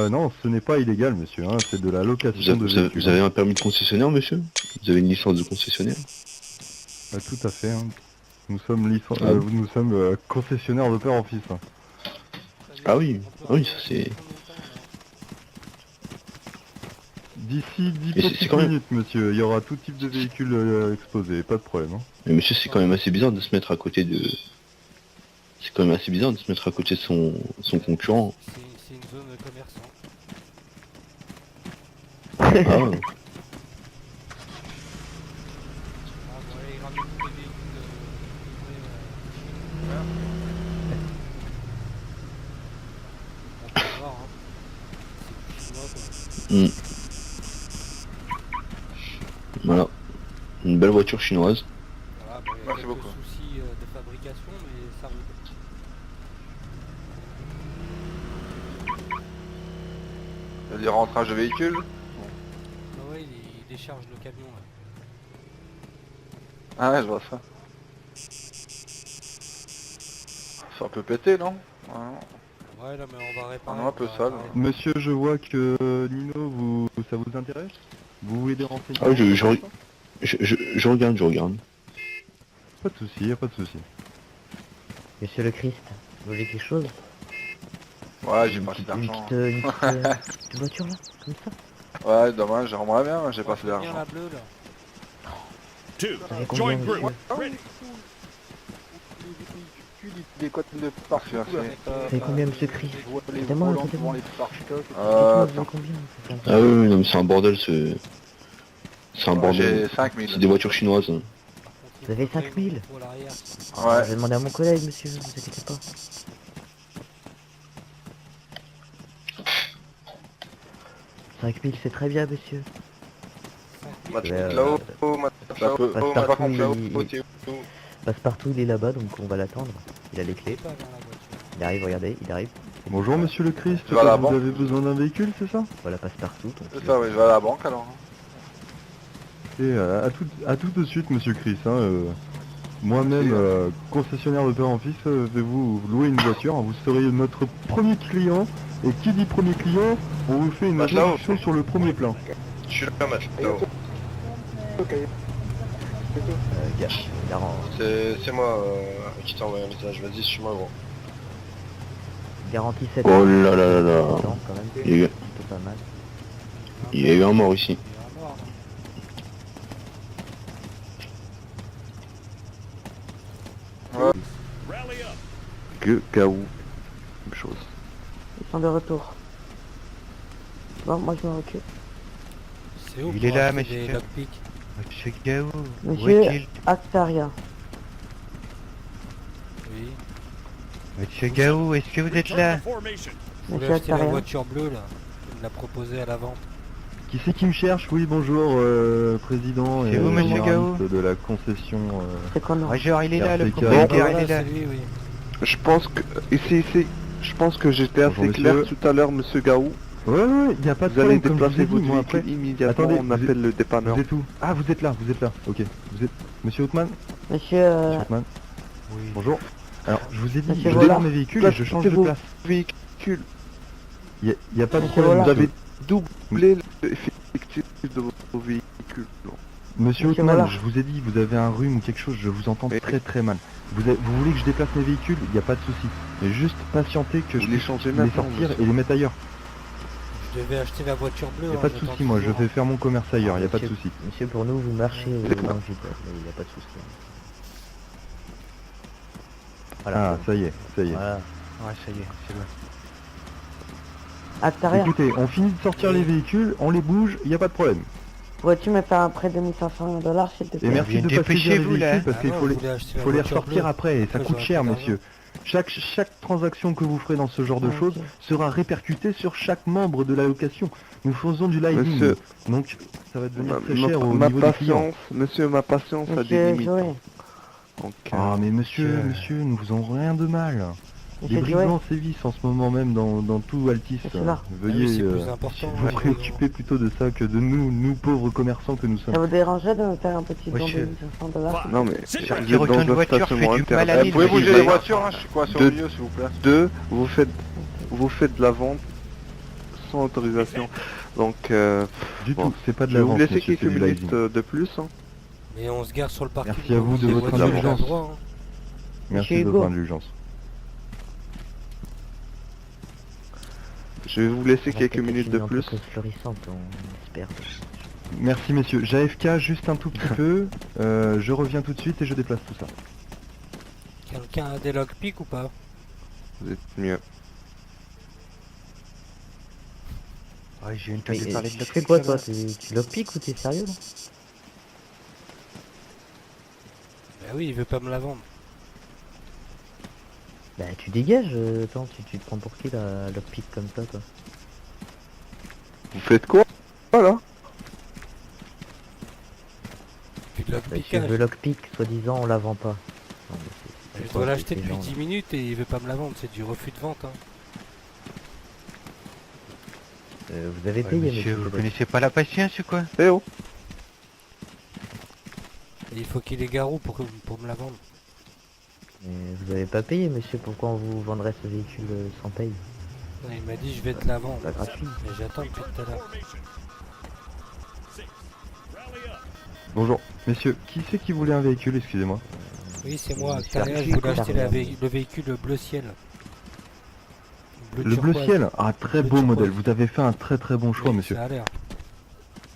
Non, ce n'est pas illégal, monsieur, hein, c'est de la location de véhicules. Vous avez un permis de concessionnaire, monsieur? Vous avez une licence de concessionnaire? Tout à fait, hein. Nous sommes, Ah oui. nous sommes concessionnaires de père en fils. Hein. Ah oui, ça c'est... D'ici 10 Et c'est petites quand même- minutes, monsieur, il y aura tout type de véhicules exposés, pas de problème. Hein. Mais monsieur, c'est quand même assez bizarre de se mettre à côté de... C'est quand même assez bizarre de se mettre à côté de son concurrent. C'est une zone commerçante. Ah ouais. Ah bon, allez, ramenez tous les véhicules voilà. On peut voir, hein. C'est du chinois, quoi. Voilà. Une belle voiture chinoise. Voilà, bon, il y a Merci quelques beaucoup. soucis de fabrication, mais ça roule. Il y a des rentrages de véhicules. Ah ouais, il décharge le camion là. Ah ouais, je vois ça. C'est un peu pété, non? Ouais, là, mais on va réparer. Ah non, un peu on va sale. réparer. Monsieur, je vois que Nino, ça vous intéresse? Vous voulez des renseignements? Ah oui, je regarde. Pas de souci, pas de souci. Monsieur le Christ, vous voulez quelque chose? Ouais, j'ai pas assez Une d'argent. petite voiture là, comme ça? Ouais, dommage, j'aimerais bien, j'ai pas assez Bien d'argent. la bleue là. Ça fait combien, monsieur? Des côtes de partout. Ça fait combien, monsieur Christ? Écoutez-moi, écoutez-moi. Dites-moi, vous Attends. avez combien? Ah oui, non mais c'est un bordel C'est un J'ai bordel. 5000. C'est des voitures chinoises. Hein. Vous avez 5000? Pour l'arrière. Je vais demander à mon collègue, monsieur, ne vous inquiétez pas. « 5000, c'est très bien, monsieur. Là-haut, Passe-partout, il est là-bas, donc on va l'attendre. Il a les clés. Pas dans la voiture. Il arrive, regardez, il arrive. Bonjour, monsieur le Christ, Tu vas à la vous banque? avez besoin d'un véhicule, c'est ça? Voilà, passe-partout. donc C'est ça, oui, je vais à la banque alors. Et à tout de suite, monsieur Christ. Hein, moi-même, concessionnaire de père en fils, vais vous louer une voiture. Vous serez notre premier client. Et qui dit premier client, on vous fait une réduction sur le premier plan. Je suis là, match. garant, C'est moi qui t'ai envoyé un message, vas-y, suis-moi gros. garantie 7 Oh là là là là. ans, quand même. Il y a eu- Plutôt pas mal. Il y a eu un mort ici. Il y a un mort, non? Que Kaou. Même chose. Ils sont de retour. Bon, moi je me recule. C'est où Il pour est là, acheter monsieur. des lockpicks? Monsieur Gao, où Monsieur est-il? Actaria. Oui. Monsieur Gao, est-ce que vous êtes là? Vous voulez Monsieur acheter la Actaria. voiture bleue là? Il me l'a proposé à la vente. Qui c'est qui me cherche? Oui, bonjour, président C'est et vous, monsieur généraliste de la concession. C'est quoi non? Major, il est là, le RPK. propriétaire, il est là. C'est lui, oui. Je pense que je pense que j'étais Bonjour, assez clair monsieur. tout à l'heure, monsieur Gaou. Ouais, il y a pas de Vous allez problème, comme je déplacer vous ai dit, votre moi, véhicule après. immédiatement, Attendez, on appelle le dépanneur. Vous êtes où? Ah, vous êtes là. Ok. Vous êtes... Monsieur Hautman? Monsieur Monsieur Hautman, Oui. bonjour. Alors, je vous ai dit, Monsieur je Vollard. démarre mes véhicules et je change de Placez vos place. véhicules. Il y a pas de Monsieur problème, Vollard. Vous monsieur. avez doublé l'effectif de vos véhicules. Monsieur Monsieur Hautman, Vollard. je vous ai dit, vous avez un rhume ou quelque chose, je vous entends Et- très mal. Vous voulez que je déplace mes véhicules? Il n'y a pas de souci. Mais juste patienter que Vous je les puisse changez les maintenant, sortir monsieur. et les mettre ailleurs. Je devais acheter la voiture bleue. Il n'y a hein, pas de j'attends souci, moi, je toujours. vais faire mon commerce ailleurs, il n'y a pas de souci. Monsieur, pour nous, vous marchez dans le vide, il n'y a pas de souci. Voilà. Ah, ça y est. Voilà. Ouais, ça y est, c'est bon. Actaria. Écoutez, on finit de sortir les véhicules, on les bouge, il n'y a pas de problème. Pourrais-tu me faire un prêt de 1500 $ s'il te Et plaît? merci de pas saisir les dépêchez-vous, là. véhicules parce Ah qu'il non, faut je les, voulais acheter la faut les voiture ressortir bleue. après et ça Après, coûte j'aurais cher, plus monsieur. Chaque transaction que vous ferez dans ce genre de Ah, choses ok. sera répercutée sur chaque membre de la location. Nous faisons du live Monsieur, donc ça va devenir ma, très cher au ma niveau des clients. patience, monsieur, ma patience a des Monsieur limites. Joey. Donc, Ah mais monsieur, nous faisons rien de mal. Les Monsieur Joey. brigands sévissent en ce moment même dans tout Altis. Monsieur là. Ah oui, Veuillez c'est plus important. vous préoccuper plutôt de ça que de nous pauvres commerçants que nous sommes. Ça vous dérangerait de me faire un petit don de Monsieur. 1500 $? non mais, Qui vous êtes retourne dans un voiture stationnement fait du mal à interdit. l'île. Vous pouvez bouger les Deux, voitures, hein, je suis quoi sur Deux. le milieu s'il vous plaît? vous faites de la vente sans autorisation. Donc, Du bon. tout, c'est pas de je vais vous l'avance, laisser monsieur, quelques c'est du minutes live. de plus. Hein. Mais on se gare sur le parking. Merci à vous de Les votre voitures, on a le indulgence. droit, hein. Merci Monsieur de votre Hugo. indulgence. Je vais vous laisser On va quelques peut-être minutes une de plus. entreprise florissante, on espère. Merci messieurs. JFK juste un tout petit peu. Je reviens tout de suite et je déplace tout ça. Quelqu'un a des lockpicks ou pas? Vous êtes mieux. Ouais, j'ai une Mais, tonne de parler de tu fais quoi toi? Tu lockpick ou t'es sérieux là? Bah oui, il veut pas me la vendre. Bah tu dégages, attends, tu te prends pour qui la lockpick comme ça toi? Vous faites quoi là? Puis de Bah, tu lockpickage. veux lockpick, soi-disant on la vend pas. Non, mais c'est Je quoi, dois l'acheter ces depuis gens, 10 minutes et il veut pas me la vendre, c'est du refus de vente. Hein. Vous avez Ouais, payé monsieur, vous Zedeck. connaissez pas la patience ou quoi? Eh oh. Et il faut qu'il ait garou pour me la vendre. Mais vous avez pas payé monsieur, pourquoi on vous vendrait ce véhicule sans paye? Non, il m'a dit je vais te la vendre. C'est pas gratuit. Mais j'attends depuis tout à l'heure. Bonjour. Messieurs, qui c'est qui voulait un véhicule, excusez-moi? Oui, c'est moi, Monsieur Actaria, je Archie, voulais acheter Actaria. le véhicule bleu ciel. Le bleu turquoise. ciel? Ah, très Bleu beau turquoise. modèle. Vous avez fait un très très bon choix, Oui, monsieur. Ça a l'air.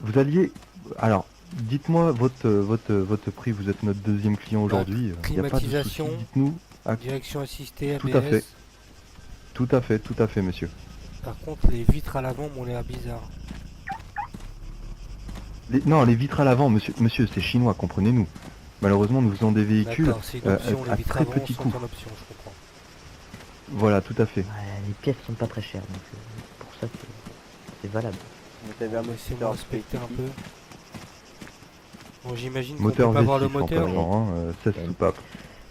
Vous alliez... Alors, dites-moi votre prix. Vous êtes notre deuxième client aujourd'hui. Il n'y a pas de souci. climatisation. Dites-nous. Ah, Direction assistée, ABS. Tout à fait. tout à fait, monsieur. Par contre, les vitres à l'avant m'ont l'air bizarres. Non, les vitres à l'avant, monsieur, c'est chinois, comprenez-nous. Malheureusement, nous faisons des véhicules D'accord, c'est une option, les à vitres très avant petit sont coût. en option, je comprends. Voilà, tout à fait. Ouais, les pièces sont pas très chères, donc pour ça c'est valable. Laissez-moi inspecter un peu. Bon, j'imagine qu'on Moteur peut pas voir le V6 en moteur. passant, 16 soupapes.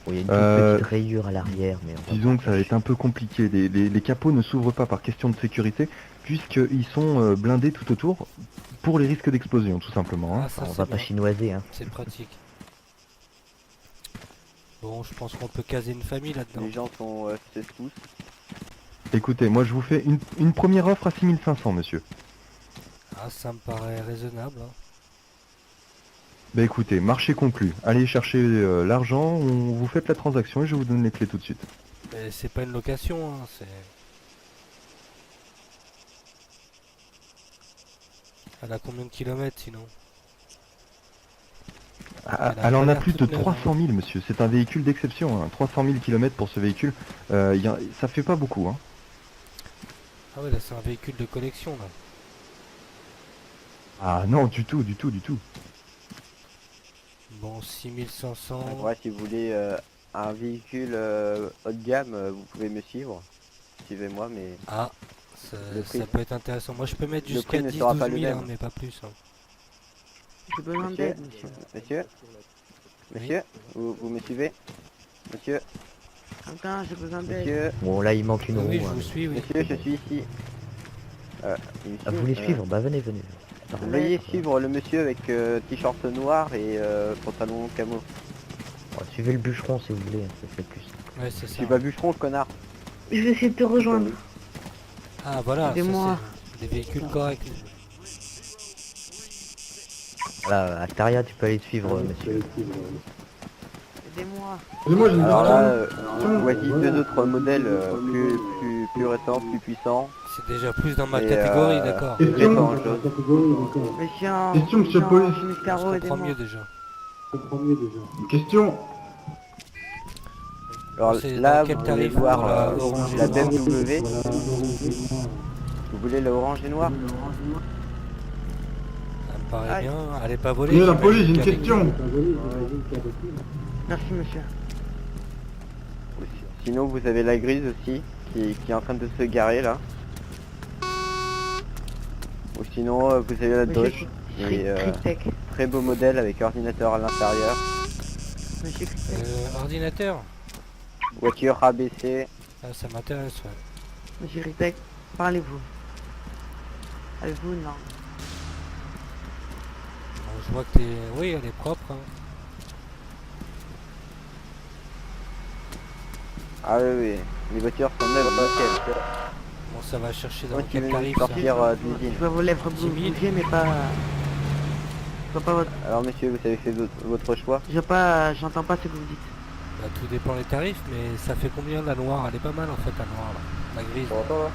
Bon, il y a une Euh, toute petite rayure à l'arrière, mais on va Disons pas que ça va être un peu compliqué. Les capots ne s'ouvrent pas par question de sécurité, puisqu'ils sont blindés tout autour pour les risques d'explosion, tout simplement. Hein. Ah, ça, on c'est va pas bien. chinoiser, hein. C'est pratique. Bon, je pense qu'on peut caser une famille là-dedans. Les gens sont 16 pouces. Écoutez, moi je vous fais une première offre à 6500, monsieur. Ah, ça me paraît raisonnable. Hein. Bah écoutez, marché conclu. Allez chercher l'argent, vous faites la transaction et je vous donne les clés tout de suite. Mais c'est pas une location, hein, c'est... Elle a combien de kilomètres sinon? Ah, Elle a elle en pas a l'air plus de toute neuve, 300 000, monsieur. C'est un véhicule d'exception. Hein. 300 000 km pour ce véhicule. Ça fait pas beaucoup. Hein. Ah ouais, là c'est un véhicule de collection là. Ah non, du tout, du tout, du tout. Bon, 6500... Ouais, si vous voulez un véhicule haut de gamme, vous pouvez me suivre. Suivez-moi, mais Ah, ça, Le prix. ça peut être intéressant. Moi je peux mettre Le jusqu'à prix ne 10-12 sera 000, pas le même. hein, mais pas plus. Hein. J'ai besoin monsieur, d'aide, monsieur. monsieur, monsieur, vous me suivez? Monsieur, Attends, j'ai besoin d'aide. monsieur, Bon, là il manque une roue. Oui, je hein. vous suis, oui. monsieur, je suis ici. Il me Ah, vous suit, voulez suivre? Bah venez, venez. Veuillez suivre le monsieur avec t-shirt noir et pantalon camo. Bon, suivez le bûcheron si vous voulez, hein, ça fait plus. Ouais, c'est Je ça. suis pas bûcheron, connard. Je vais essayer de te rejoindre. Ah voilà, ça, Aidez-moi. c'est des véhicules corrects. Voilà, Actaria, tu peux aller suivre, monsieur. Aidez-moi. Alors là, voici deux autres modèles plus récents, plus puissants. C'est déjà plus dans ma Et, catégorie, d'accord. Récents en jaune. Monsieur, monsieur le police. Je Miscaro, comprends aidez-moi. mieux déjà. Question. Alors C'est là, dans quel vous pouvez tarif pour voir la orange et la noire BMW. Vous voulez la orange et noire? Ça me paraît Aïe. bien. Elle est pas volée. j'imagine qu'avec- Merci, monsieur. Sinon, vous avez la grise aussi, qui est en train de se garer là. Ou sinon, vous avez la Monsieur Dodge, qui est Cryptech. très beau modèle avec ordinateur à l'intérieur. Monsieur Cryptech. Ordinateur. Voiture ABC. Ah, ça m'intéresse, ouais. Monsieur Cryptech, parlez-vous. Avez-vous non? Bon, je vois que t'es... Oui, elle est propre. Hein. Ah oui, oui, les voitures sont neuves nickel. Bon, ça va chercher dans Moi qui quel vais tarif ça? sortir de l'usine. Je vois vos lèvres 10 000. bouger, mais pas... Je vois pas votre... Alors monsieur, vous avez fait votre choix. Je vois pas... J'entends pas ce que vous dites. Bah, tout dépend des tarifs, mais ça fait combien la noire? Elle est pas mal en fait, la noire là. La grise. Tu m'entends là?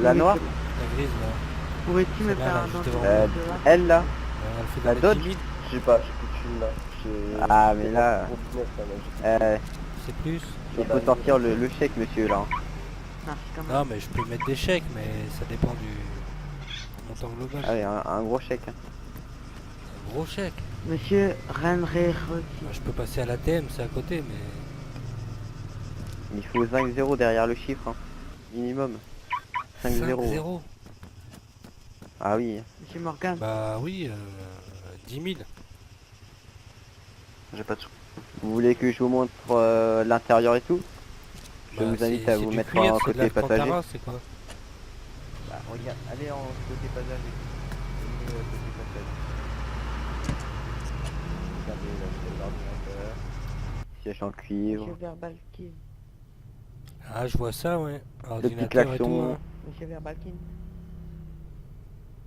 La Oui, noire, La grise là. Pourrais-tu me Celle-là, faire là, un juste don devant. elle là. Elle fait La dans les Dodge 10 000. Je sais pas, j'ai plus de thunes là. J'ai- Ah, mais là- Gros business, là, mec. C'est plus. Il faut sortir le chèque monsieur là. Merci quand même. Non mais je peux mettre des chèques, mais ça dépend du montant global. Ah oui, un gros chèque. Un gros chèque. Monsieur Renreroti. Bah, je peux passer à l'ATM, c'est à côté, mais... Il faut 5 0 derrière le chiffre. Hein. Minimum. 5 0. 0. Ah oui. Monsieur Morgan. Bah oui, 10 000. J'ai pas de sous. Vous voulez que je vous montre l'intérieur et tout? Je vous invite à vous mettre en côté passager. C'est quoi? Bah, regarde, allez en côté passager. Regardez l'ordinateur. Siège en cuivre. Monsieur Verbalkin. Ah, je vois ça, ouais. Le petit Ordinateur et klaxon. tout, hein. Monsieur Verbalkin.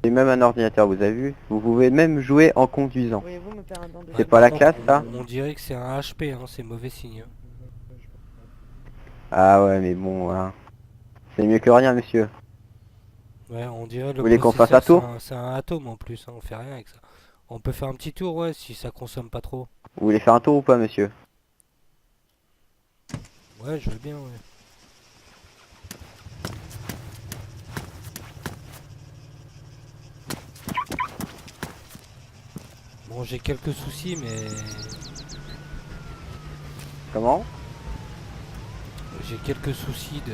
Et même un ordinateur, vous avez vu? Vous pouvez même jouer en conduisant. Pourriez-vous me faire un don de... C'est pas la Par classe, contre, ça? On dirait que c'est un HP, hein, c'est mauvais signe. hein. Ah ouais, mais bon, hein. C'est mieux que rien, monsieur. Ouais, on dirait le Vous voulez qu'on fasse processeur, un tour? c'est un atome en plus, hein, on fait rien avec ça. On peut faire un petit tour, ouais, si ça consomme pas trop. Vous voulez faire un tour ou pas, monsieur? Ouais, je veux bien, ouais. Bon, j'ai quelques soucis, mais Comment? j'ai quelques soucis de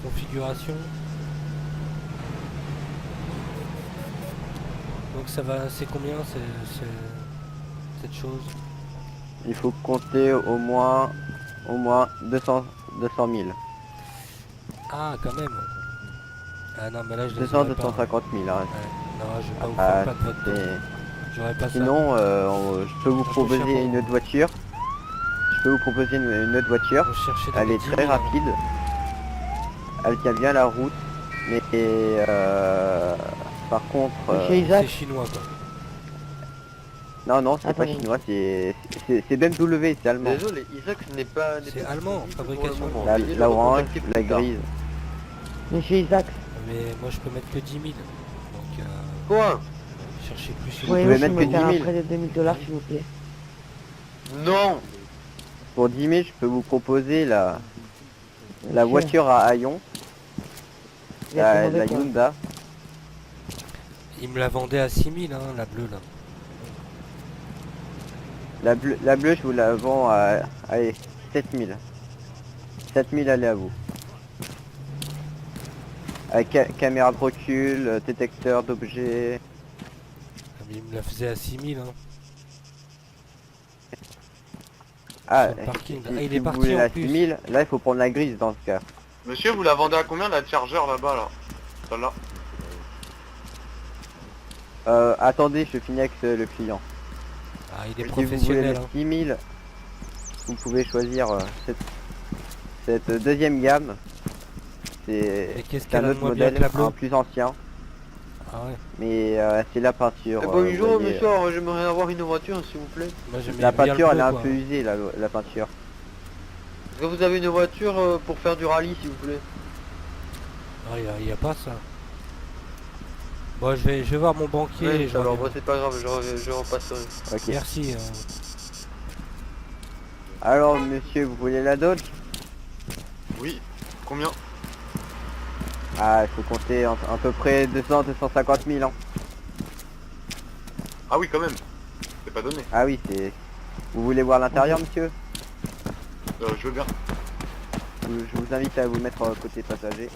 configuration. Donc ça va, c'est combien cette chose? Il faut compter au moins 200 000. Ah, quand même. Ah non, mais là je les 200 aurais pas, hein. 250 000. Hein. Ouais. Non, je vais pas vous Ah, faire pas de votre temps. c'est- J'aurais pas ça. Sinon, je peux vous Ça fait cher proposer pour une autre voiture. Je peux vous proposer une autre voiture. Faut chercher dans Elle les est 10 très 000, hein. rapide. Elle tient bien la route. Mais par contre... Monsieur Isaac. C'est chinois quoi. non, c'est pas Attendez. chinois, c'est BMW, c'est allemand. Désolé, Isaac n'est pas. C'est allemand, fabrication pour le moment. La, Veuillez la le orange, recontacter plus la tard. grise. Monsieur Isaac. Mais moi je peux mettre que 10 000. Donc Quoi? chercher plus sur Pourriez-vous mettre me que faire 10 un 000. prêt de 2000 $, s'il vous plaît? Non! Pour 10 000, je peux vous proposer la Monsieur, voiture à haillons, il a fait la mauvais, quoi. Hyundai. Il me la vendait à 6 000, hein, la bleue là. La bleue, je vous la vends à, allez, 7 000. 7 000, allez à vous. Avec caméra de recul, détecteur d'objets. Ah, mais il me la faisait à 6 000, hein. Ah, Sur le parking. si, Ah, il si est vous parti voulez en la plus. 6 000, là, il faut prendre la grise dans ce cas. Monsieur, vous la vendez à combien la chargeur là-bas là? Celle-là? Attendez, je finis avec le client. Ah, il est Si vous voulez professionnel, les hein. 6 000, vous pouvez choisir cette deuxième gamme. C'est Et qu'est-ce un qu'elle a de autre moins bien modèle, que la bleue? un plus ancien, Ah ouais. mais c'est la peinture. bonjour vous voyez, monsieur, j'aimerais avoir une voiture s'il vous plaît. Moi j'aimais la bien le peinture, elle est bleu, un quoi. peu usée, la peinture. Est-ce que vous avez une voiture pour faire du rallye s'il vous plaît? Ah, il y a pas ça. Bon, je vais voir mon banquier. et je alors reviens. c'est pas grave, je repasserai. Ok. Merci. Alors, monsieur, vous voulez la Dodge? Oui, combien? Ah, il faut compter à peu près 200-250 000 ans. Ah oui quand même, c'est pas donné. Ah oui, c'est... Vous voulez voir l'intérieur, monsieur? Je veux bien. Je vous invite à vous mettre côté passager.